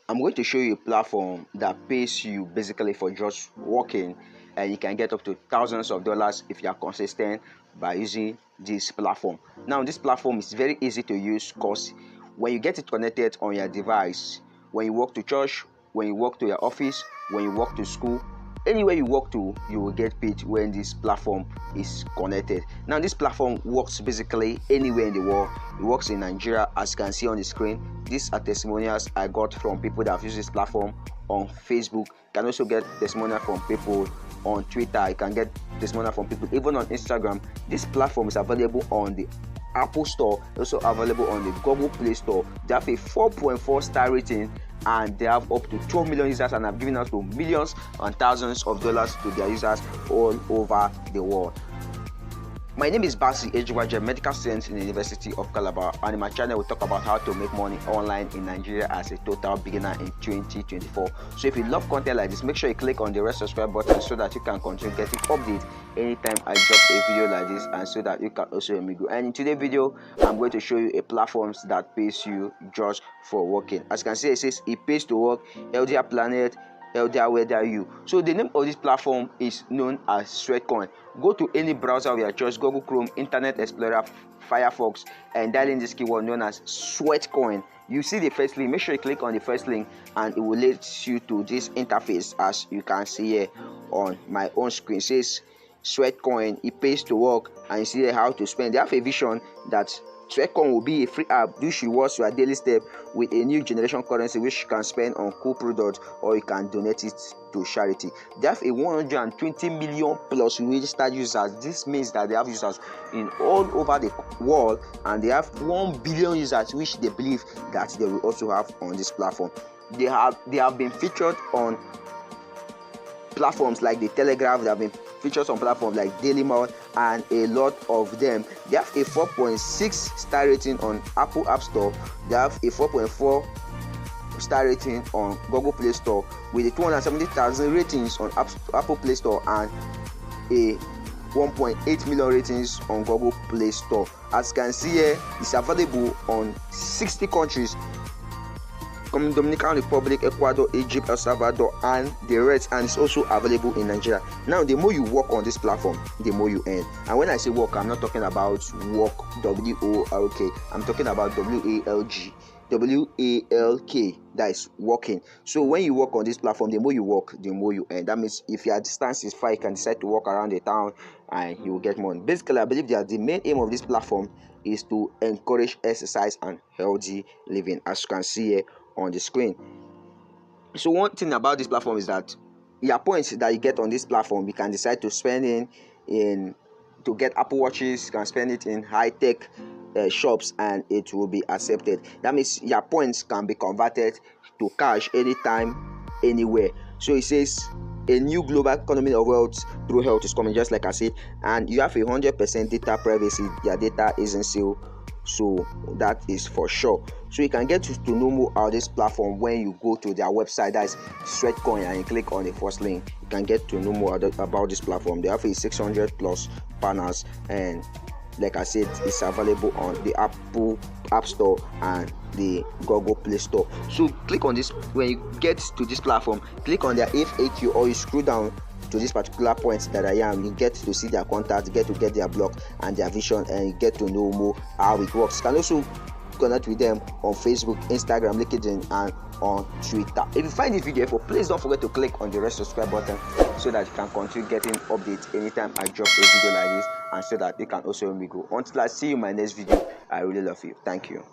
I'm going to show you a platform that pays you basically for just working, and you can get up to thousands of dollars if you are consistent by using this platform. Now, this platform is very easy to use because when you get it connected on your device, when you walk to church, when you walk to your office, when you walk to school, anywhere you walk to, you will get paid when this platform is connected. Now, this platform works basically anywhere in the world. It works in Nigeria, as you can see on the screen. These are testimonials I got from people that have used this platform on Facebook. You can also get testimonial from people on Twitter. You can get testimonial from people even on Instagram. This platform is available on the Apple Store, also available on the Google Play Store. They have a 4.4 star rating, and they have up to 12 million users, and have given out to millions and thousands of dollars to their users all over the world. My name is Basi Ejiwaje, medical student in the University of Calabar, and in my channel we talk about how to make money online in Nigeria as a total beginner in 2024. So if you love content like this, make sure you click on the red subscribe button so that you can continue getting updates anytime I drop a video like this, and so that you can also help me grow. And in today's video, I'm going to show you a platform that pays you just for working. As you can see, it says it pays to work, healthier planet, healthier weather you. So the name of this platform is known as SweatCoin. Go to any browser of your choice, Google Chrome, Internet Explorer, Firefox, and dial in this keyword known as SweatCoin. You see the first link. Make sure you click on the first link, and it will lead you to this interface, as you can see here on my own screen. It says SweatCoin, it pays to work, and you see how to spend. They have a vision that SweatCoin will be a free app which rewards your daily step with a new generation currency which you can spend on cool products, or you can donate it to charity. They have a 120 million plus registered users. This means that they have users in all over the world, and they have 1 billion users which they believe that they will also have on this platform. They have been featured on platforms like the Telegraph. They have been featured on platforms like Daily Mail, and a lot of them. They have a 4.6 star rating on Apple App Store. They have a 4.4 star rating on Google Play Store, with a 270,000 ratings on Apple Play Store, and a 1.8 million ratings on Google Play Store. As you can see here, it's available on 60 countries: Dominican Republic, Ecuador, Egypt, El Salvador, and the rest, and it's also available in Nigeria. Now, the more you work on this platform, the more you earn. And when I say work, I'm not talking about work, W-O-R-K. I'm talking about W-A-L-K, that is working. So when you work on this platform, the more you work, the more you earn. That means if your distance is far, you can decide to walk around the town and you will get money. Basically, I believe that the main aim of this platform is to encourage exercise and healthy living, as you can see here on the screen. So one thing about this platform is that your points that you get on this platform, you can decide to spend in to get Apple Watches. You can spend it in high-tech shops, and it will be accepted. That means your points can be converted to cash anytime, anywhere. So it says a new global economy of wealth through health is coming, just like I said, and you have 100% data privacy. Your data isn't sealed, so that is for sure. So you can get to know more about this platform when you go to their website, that's SweatCoin, and you click on the first link. You can get to know more about this platform. They have a 600 plus partners, and like I said, it's available on the Apple App Store and the Google Play Store. So click on this. When you get to this platform, click on their FAQ, or you scroll down to this particular point that I am. You get to see their contact, get their blog and their vision, and you get to know more how it works. You can also connect with them on Facebook, Instagram, LinkedIn, and on Twitter. If you find this video helpful, please don't forget to click on the red subscribe button so that you can continue getting updates anytime I drop a video like this, and so that you can also help me grow. Until I see you in my next video, I really love you. Thank you.